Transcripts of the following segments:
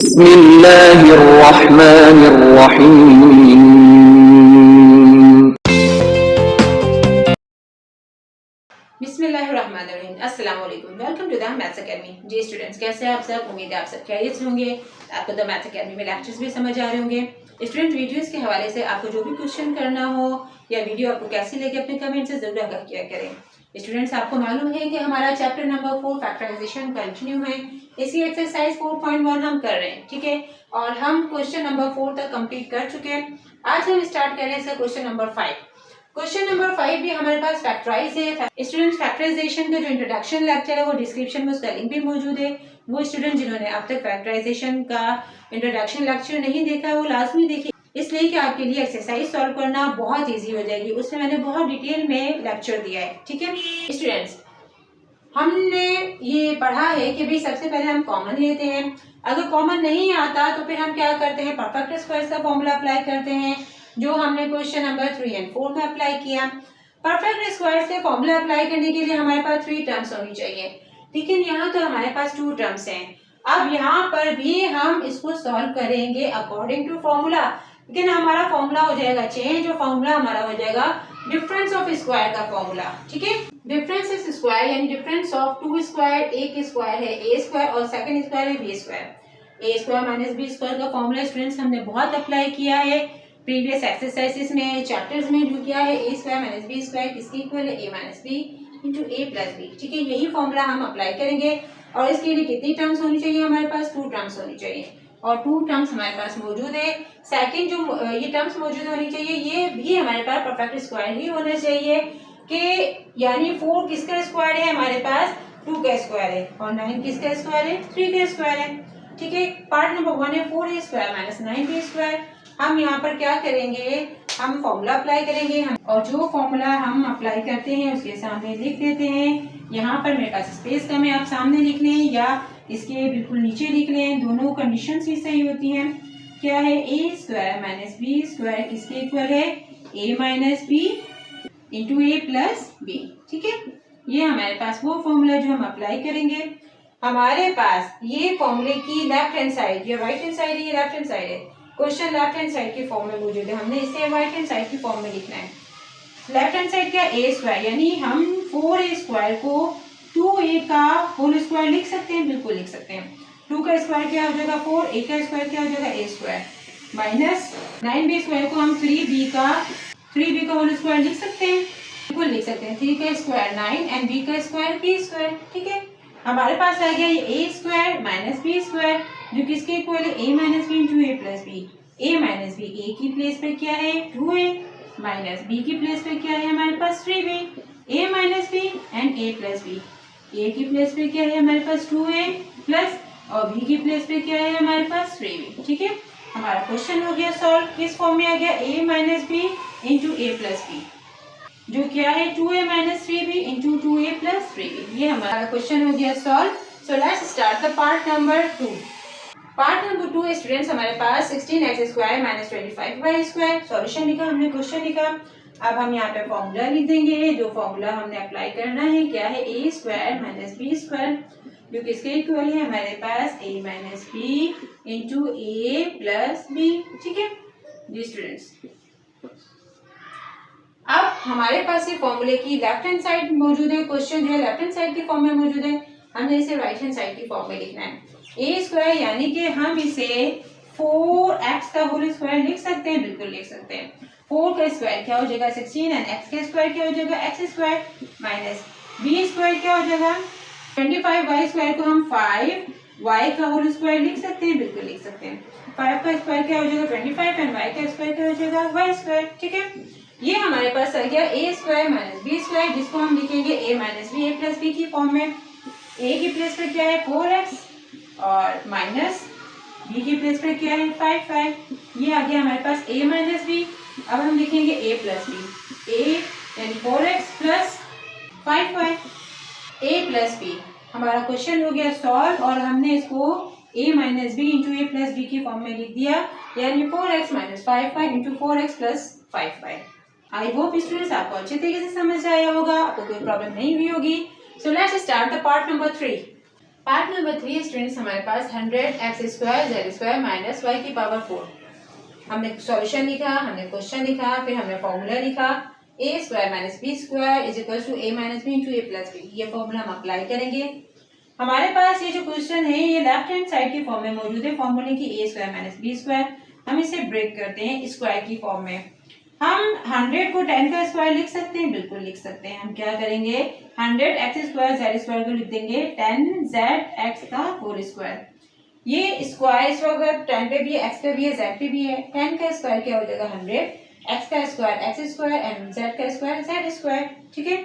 बिस्मिल्लाहिर्रहमानिर्रहीम। बिस्मिल्लाहिर्रहमानिर्रहीम। अस्सलाम वालेकुम। Welcome to the maths academy. जी स्टूडेंट्स, कैसे हैं आप सब? उम्मीद है आप सब खैरियत से होंगे। आपको द मैथ्स एकेडमी में लेक्चर्स भी समझ आ रहे होंगे। स्टूडेंट, वीडियोस के हवाले से आपको जो भी क्वेश्चन करना हो या वीडियो आपको कैसी लगे अपने कमेंट से जरूर आगाह किया करें। स्टूडेंट्स, आपको मालूम है कि हमारा चैप्टर नंबर 4 फैक्टराइजेशन कंटिन्यू है। इसी एक्सरसाइज 4.1 हम कर रहे हैं, ठीक है, और हम क्वेश्चन नंबर 4 तक कंप्लीट कर चुके हैं। आज हम स्टार्ट कर रहे हैं क्वेश्चन नंबर 5। क्वेश्चन नंबर 5 भी हमारे पास फैक्टराइज है। स्टूडेंट्स, फैक्टराइजेशन का जो इंट्रोडक्शन लेक्चर है वो डिस्क्रिप्शन में उसका लिंक भी मौजूद है। वो स्टूडेंट जिन्होंने अब तक फैक्टराइजेशन का इंट्रोडक्शन लेक्चर नहीं देखा वो लाजमी देखिए, इसलिए कि आपके लिए एक्सरसाइज सॉल्व करना बहुत ईजी हो जाएगी। उसमें मैंने बहुत डिटेल में लेक्चर दिया है, ठीक है। स्टूडेंट्स, हमने ये पढ़ा है कि भाई सबसे पहले हम कॉमन लेते हैं। अगर कॉमन नहीं आता तो फिर हम क्या करते हैं, परफेक्ट स्क्वायर्स का फॉर्मूला अप्लाई करते हैं, जो हमने क्वेश्चन नंबर 3 और 4 में अप्लाई किया। परफेक्ट स्क्वायर्स के फॉर्मूला अप्लाई करने के लिए हमारे पास 3 टर्म्स होनी चाहिए, लेकिन यहाँ तो हमारे पास 2 टर्म्स हैं। अब यहाँ पर भी हम इसको सॉल्व करेंगे अकॉर्डिंग टू फॉर्मूला, लेकिन हमारा फॉर्मूला हो जाएगा चेंज, और फॉर्मूला हमारा हो जाएगा डिफरेंस ऑफ स्क्वायर का फॉर्मूला, ठीक है। डिफरेंस इज स्क्वायर यानी डिफरेंस ऑफ 2 स्क्वायर, एक स्क्वायर है ए स्क्वायर और सेकंड स्क्वायर है बी स्क्वायर। ए स्क्वायर माइनस बी स्क्वायर का फॉर्मूला स्टूडेंट्स हमने बहुत अप्लाई किया है प्रीवियस एक्सरसाइजेस में, चैप्टर्स में जो किया है। ए स्क्वायर माइनस बी स्क्वायर किसके इक्वल है, ए minus B into A plus B, ठीक है। यही फॉर्मूला हम अप्लाई करेंगे, और इसके लिए कितनी टर्म्स होनी चाहिए हमारे पास, 2 टर्म्स होनी चाहिए, और 2 टर्म्स हमारे पास मौजूद है। सेकंड जो ये टर्म्स मौजूद होनी चाहिए, ये भी हमारे पास परफेक्ट स्क्वायर ही होना चाहिए, कि यानी 4 किसका स्क्वायर है हमारे पास, 2 का स्क्वायर है, और 9 किसका स्क्वायर है, 3 का स्क्वायर है, ठीक है। पार्ट नंबर 1 है 4a square minus 9b square. हम यहाँ पर क्या करेंगे, हम फॉर्मूला अप्लाई करेंगे, और जो फॉर्मूला हम अप्लाई करते हैं उसके सामने लिख देते हैं। यहाँ पर मेरे पास स्पेस कम है, आप सामने लिख लें या इसके बिल्कुल नीचे लिख लें, दोनों कंडीशंस ही सही होती हैं। क्या है, ए स्क्वायर माइनस बी स्क्वायर किसके इक्वल है, ए minus B into A plus B, ठीक है। ये हमारे पास वो फॉर्मूला जो हम अप्लाई करेंगे। हमारे पास ये फॉर्मूले की लेफ्ट हैंड साइड, ये राइट हैंड साइड है, ये लेफ्ट हैंड साइड है। क्वेश्चन लेफ्ट हैंड साइड के फॉर्म में मौजूद है, हमने इसे राइट हैंड साइड की फॉर्म में लिखना है। लेफ्ट हैंड साइड क्या, ए स्क्वायर, यानी हम 4a स्क्वायर को 2a का होल स्क्वायर लिख सकते हैं, बिल्कुल लिख सकते हैं। 2 का स्क्वायर क्या हो जाएगा 4, a का स्क्वायर क्या हो जाएगा a square, minus 9b square को हम 3b का होल स्क्वायर लिख सकते हैं, बिल्कुल लिख सकते हैं। 3 का स्क्वायर 9 एंड b का स्क्वायर b स्क्वायर, ठीक है। हमारे पास आ गया ये a square minus b square, जो किसके इक्वल है, a minus B into A plus B. a minus B a की प्लेस पे क्या है 2a, माइनस b की प्लेस पे क्या है हमारे पास 3b, a minus b and a plus b। a की प्लेस पे क्या है हमारे पास 2a प्लस, और b की प्लेस पे क्या है हमारे पास 3b, ठीक है। हमारा क्वेश्चन हो गया सॉल्व, किस फॉर्म में आ गया, a minus B into A plus B, जो क्या है 2a minus 3b into 2a plus 3b। ये हमारा क्वेश्चन हो गया solve. So let's start the part number 2। Part number 2 students हमारे पास 16x square minus 25y square solution लिखा हमने, क्वेश्चन लिखा। अब हम यहाँ पे फॉर्मूला लिख देंगे, जो फॉर्मूला हमने अप्लाई करना है क्या है, a square minus B square, जो किसके इक्वल है हमारे पास a minus B into A plus B, ठीक है जी स्टूडेंट्स। अब हमारे पास ये फॉर्मूले की लेफ्ट हैंड साइड मौजूद है, क्वेश्चन जो है लेफ्ट हैंड साइड के फॉर्म में मौजूद है, हमने इसे राइट हैंड साइड की फॉर्म में लिखना है। ए स्क्वायर यानी कि हम इसे 4x का होल स्क्वायर लिख सकते हैं, बिल्कुल लिख सकते हैं। 4 का स्क्वायर क्या हो जाएगा 16 एंड x का स्क्वायर क्या हो जाएगा x square, minus b square क्या हो जाएगा 25y स्क्वायर को हम 5y का होल स्क्वायर लिख सकते हैं, बिल्कुल लिख सकते हैं। 5 का स्क्वायर क्या हो जाएगा 25 एंड y का स्क्वायर क्या हो जाएगा y स्क्वायर, ठीक है। ये हमारे पास आ गया a square minus B square, जिसको हम लिखेंगे a minus B A plus B की फॉर्म में। a की प्लेस पे क्या है 4x और माइनस b की प्लेस पे क्या है 5 ये आ गया हमारे पास a माइनस बी। अब हम लिखेंगे a प्लस बी, a यानी 4x plus 5 a plus B. हमारा क्वेश्चन हो गया सॉल्व, और हमने इसको a minus B into A plus B की फॉर्म में लिख दिया, यानी 4x minus 5 into 4x plus 5। I hope students आपको अच्छे तरीके से समझ आया होगा, आपको कोई प्रॉब्लम नहीं हुई होगी। So let's start the part number 3। Part number 3 students हमारे पास 100x² z² माइनस y की पावर 4। हमने सॉल्यूशन लिखा, हमने क्वेश्चन लिखा, फिर हमने फॉर्मूला लिखा a² minus b² is equal to a minus B into a plus B. ये फॉर्मूला हम अप्लाई करेंगे। हमारे पास ये जो क्वेश्चन है ये लेफ्ट हैंड साइड की फॉर्म में मौजूद है फॉर्मूले की a² माइनस b²। हम इसे ब्रेक करते हैं स्क्वायर की फॉर्म में। हम 100 को 10 का स्क्वायर लिख सकते हैं, बिल्कुल लिख सकते हैं। हम क्या करेंगे 100x² z² को लिख देंगे 10zx का होल स्क्वायर। ये स्क्वायर इस वक्त 10 पे भी है, x पे भी है, z पे भी है। 10 का स्क्वायर क्या हो जाएगा 100, x का स्क्वायर x² एंड z का स्क्वायर z²। ठीक है,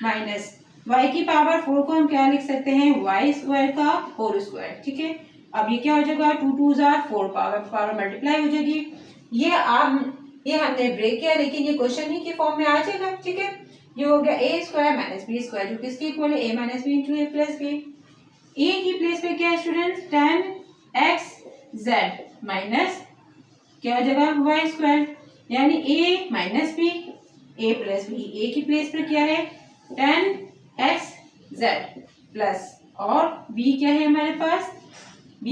माइनस y की पावर 4 को हम क्या लिख सकते हैं y² का होल स्क्वायर। ठीक है, अब ये क्या हो जाएगा 2 2 4 पावर मल्टीप्लाई हो जाएगी। ये हमने ब्रेक किया लेकिन ये क्वेश्चन ही की फॉर्म में आ जाएगा। ठीक है, ये हो गया a² माइनस b² जो किसके इक्वल है a minus B into a plus B. A की प्लेस पे क्या है स्टूडेंट्स 10xz माइनस क्या हो जाएगा y², यानी a minus B a plus B. A की प्लेस पे क्या है 10xz प्लस और b क्या है हमारे पास y²।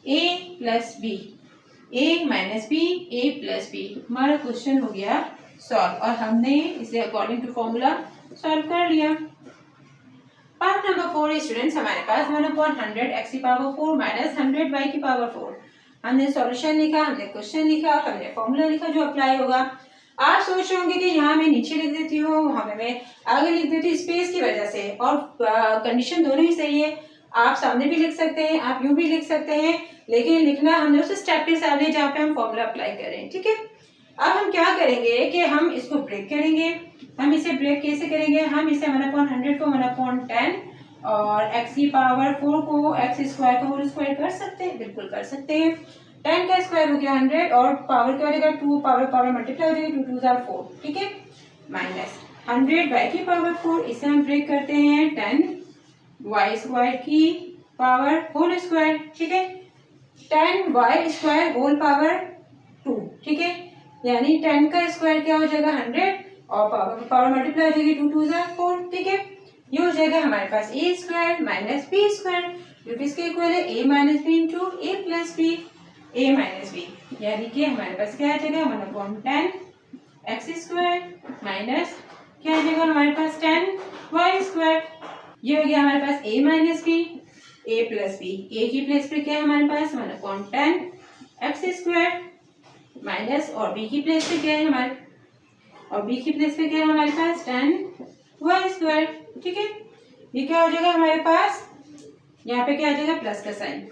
a plus B a minus B a plus B हमारा क्वेश्चन हो गया सॉल्व और हमने इसे अकॉर्डिंग टू फॉर्मूला सॉल्व कर लिया। पार्ट नंबर 4 स्टूडेंट्स हमारे पास 1/100 x की पावर 4 माइनस 100 y की पावर 4। हमने सॉल्यूशन लिखा, हमने क्वेश्चन लिखा, हमने फॉर्मूला लिखा जो अप्लाई होगा। आप सोच रहे होंगे कि यहाँ मैं नीचे लिख देती हूँ, वहाँ पे मैं आगे लिख देती हूँ स्पेस की वजह से, और कंडीशन दोनों ही सही है। आप सामने भी लिख सकते हैं, आप यूं भी लिख सकते हैं, लेकिन लिखना हमने उस स्टेप के सामने जहाँ पे हम फॉर्मूला अप्लाई करें। ठीक है, अब हम क्या करेंगे कि हम इसको ब्रेक करेंगे। हम इसे ब्रेक कैसे करेंगे, हम इसे 1/100 को 1/10 और x की पावर 4 को x² का होल स्क्वायर कर सकते हैं, बिल्कुल कर सकते हैं। 10 का स्क्वायर हो गया 100 और पावर क्या हो जाएगा 2 पावर मल्टीप्लाई हो जाएगी 2 2 4। ठीक है, माइनस 100 y की पावर 4 इसे हम ब्रेक करते हैं 10y² की पावर होल स्क्वायर। ठीक है, 10y² होल पावर 2। ठीक है, यानी 10 का स्क्वायर क्या हो जाएगा 100 और पावर मल्टीप्लाई हो जाएगी 2 2 4। ठीक है, ये हो जाएगा हमारे पास a² माइनस b² जो किसके इक्वल है a minus B into a plus B. a minus B यानी कि हमारे पास क्या आ जाएगा 1/10 x² माइनस क्या आ जाएगा हमारे पास 10y²। ये हो गया हमारे पास a minus B a plus B. a की प्लेस पे क्या है हमारे पास 1/10 x² माइनस और b की प्लेस पे क्या है हमारे पास 10y²। ठीक है, ये क्या हो जाएगा हमारे पास, यहाँ पे क्या आ जाएगा प्लस का साइन।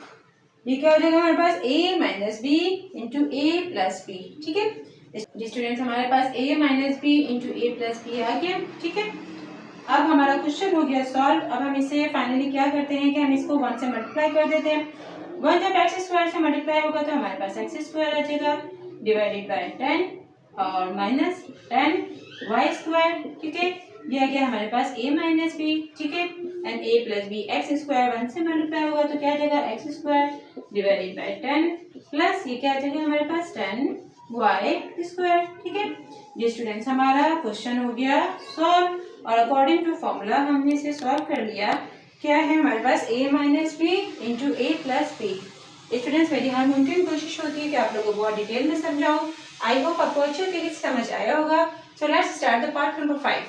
ये क्या हो जाएगा हमारे पास a minus B into a plus B. ठीक है जी स्टूडेंट्स, हमारे पास a minus B into a plus B आ गया। ठीक है, अब हमारा क्वेश्चन हो गया सॉल्व। अब हम इसे फाइनली क्या करते हैं कि हम इसको 1 से मल्टीप्लाई कर देते हैं। 1 जब x² से मल्टीप्लाई होगा तो हमारे पास x² आ जाएगा डिवाइडेड बाय 10 और माइनस 10y²। ठीक है, ये आ गया हमारे पास a माइनस बी। ठीक है, and a plus B x² 1 से मल्टीप्लाई होगा तो क्या आ जाएगा x² डिवाइडेड बाय 10 प्लस ये क्या आ जाएगा हमारे पास 10y²। ठीक है जी स्टूडेंट्स, हमारा क्वेश्चन हो गया सॉल्व और अकॉर्डिंग टू फॉर्मूला हमने इसे सॉल्व कर लिया। क्या है हमारे पास a minus B into a plus B. Students, मेरी हर मुमकिन कोशिश होती है कि आप लोगों को बहुत डिटेल में समझाऊं। आई होप आपको अच्छे तरीके से समझ आया होगा। So let's start the part number 5।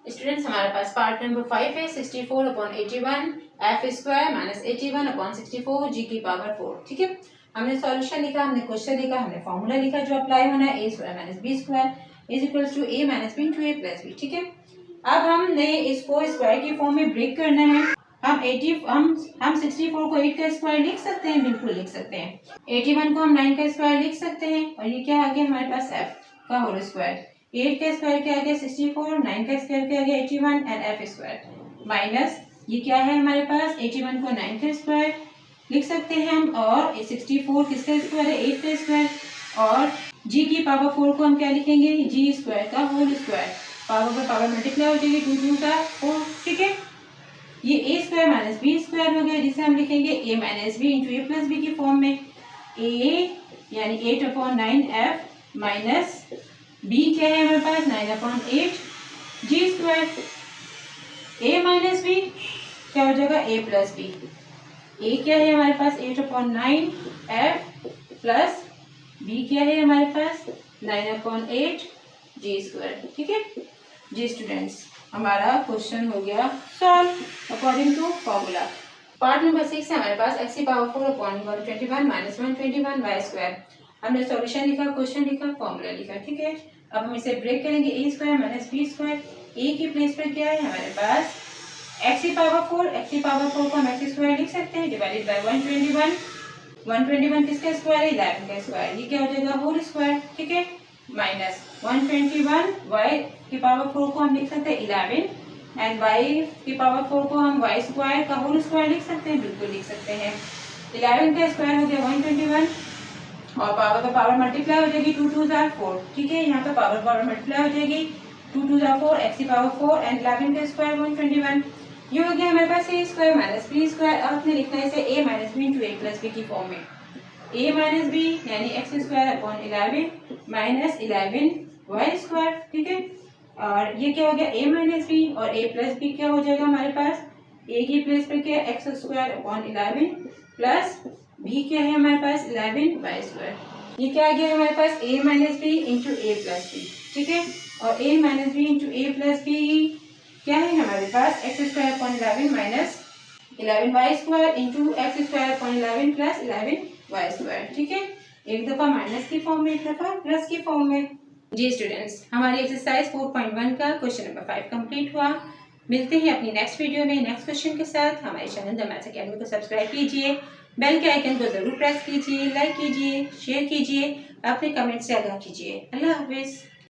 Students, हमारे पास पार्ट नंबर 5 है 64/81 f² माइनस 81/64 g की पावर 4। ठीक है, हमने सॉल्यूशन लिखा, हमने क्वेश्चन लिखा, हमने फॉर्मूला लिखा जो अप्लाई होना है a² minus b² is equals to a minus B into a plus B. ठीक है, अब हमने इसको स्क्वायर की फॉर्म में ब्रेक करना है। हम 64 को 8 का स्क्वायर लिख सकते हैं, बिल्कुल लिख सकते हैं। 81 को हम 9 का स्क्वायर लिख सकते हैं और ये क्या आ गया हमारे पास f का होल स्क्वायर। 8 का स्क्वायर क्या आ गया 64, 9 का स्क्वायर क्या आ गया 81 एंड f² माइनस ये क्या है हमारे पास 81 को 9 का स्क्वायर लिख सकते हैं हम और 64 किसका स्क्वायर है 8 का स्क्वायर और g की पावर 4 को हम क्या लिखेंगे g² का होल स्क्वायर। पावर पर पावर मल्टीप्लाई हो जाएगी 2 2 4। ठीक है, ये a² माइनस b² हो गया जिसे हम लिखेंगे a minus B into a plus B की फॉर्म में। a यानी 8/9f माइनस b क्या है हमारे पास 9/8 g² a माइनस बी क्या हो जाएगा a प्लस बी। a क्या है हमारे पास 8/9 f प्लस b क्या है हमारे पास 9/8 g स्क्वायर। ठीक है जी स्टूडेंट्स, हमारा क्वेश्चन हो गया solve according to formula. Part number 6 है हमारे पास x⁴/121 माइनस 121 वाई स्क्वायर। हमने सॉल्यूशन लिखा, क्वेश्चन लिखा, फॉर्मूला लिखा। ठीक है, अब हम इसे ब्रेक करेंगे a square minus b square. a की प्लेस पर क्या है हमारे पास x⁴ को हम x स्क्वायर लिख सकते हैं डिवाइडेड बाय 121। 121 किसका स्क्वायर है 11 का स्क्वायर, ये क्या हो जाएगा होल स्क्वायर। ठीक है, माइनस 121 y⁴ को हम लिख सकते हैं 11 एंड y⁴ को हम y स्क्वायर का होल स्क्वायर लिख सकते हैं, बिल्कुल लिख सकते हैं। 11 का स्क्वायर हो गया 121 और पावर का पावर मल्टीप्लाई हो जाएगी 2 2 जार 4। ठीक है, यहाँ पे पावर मल्टीप्लाई हो जाएगी 2 2 जार 4 x⁴ एंड 11 का स्क्वायर 121। ये हो गया हमारे पास a square minus b square. अब आपने लिखना है इसे a minus B into a plus B की फॉर्म में। a माइनस बी यानी x square upon 11 minus 11 y square. ठीक है, और ये क्या हो गया a माइनस बी और a प्लस बी क्या हो जाएगा हमारे पास a की प्लेस पे क्या x square upon 11 plus b क्या है हमारे पास 11 y स्क्वायर। ये क्या आ गया हमारे पास a minus B into a plus B. ठीक है, और a minus B into a plus B क्या है हमारे पास x square upon 11 minus 11 Y square into X square upon 11 plus 11 Y square. ठीक है, एक दफा माइनस की फॉर्म में, एक दफा प्लस की फॉर्म में। जी स्टूडेंट्स, हमारी एक्सरसाइज 4.1 का क्वेश्चन नंबर 5 कंप्लीट हुआ। मिलते हैं अपनी नेक्स्ट वीडियो में नेक्स्ट क्वेश्चन के साथ। हमारे चैनल द मैथ्स अकेडमी को सब्सक्राइब कीजिए, बेल के आइकन को जरूर प्रेस कीजिए, लाइक कीजिए, शेयर कीजिए, अपने कमेंट से आगाह कीजिए। अल्लाह हाफिज।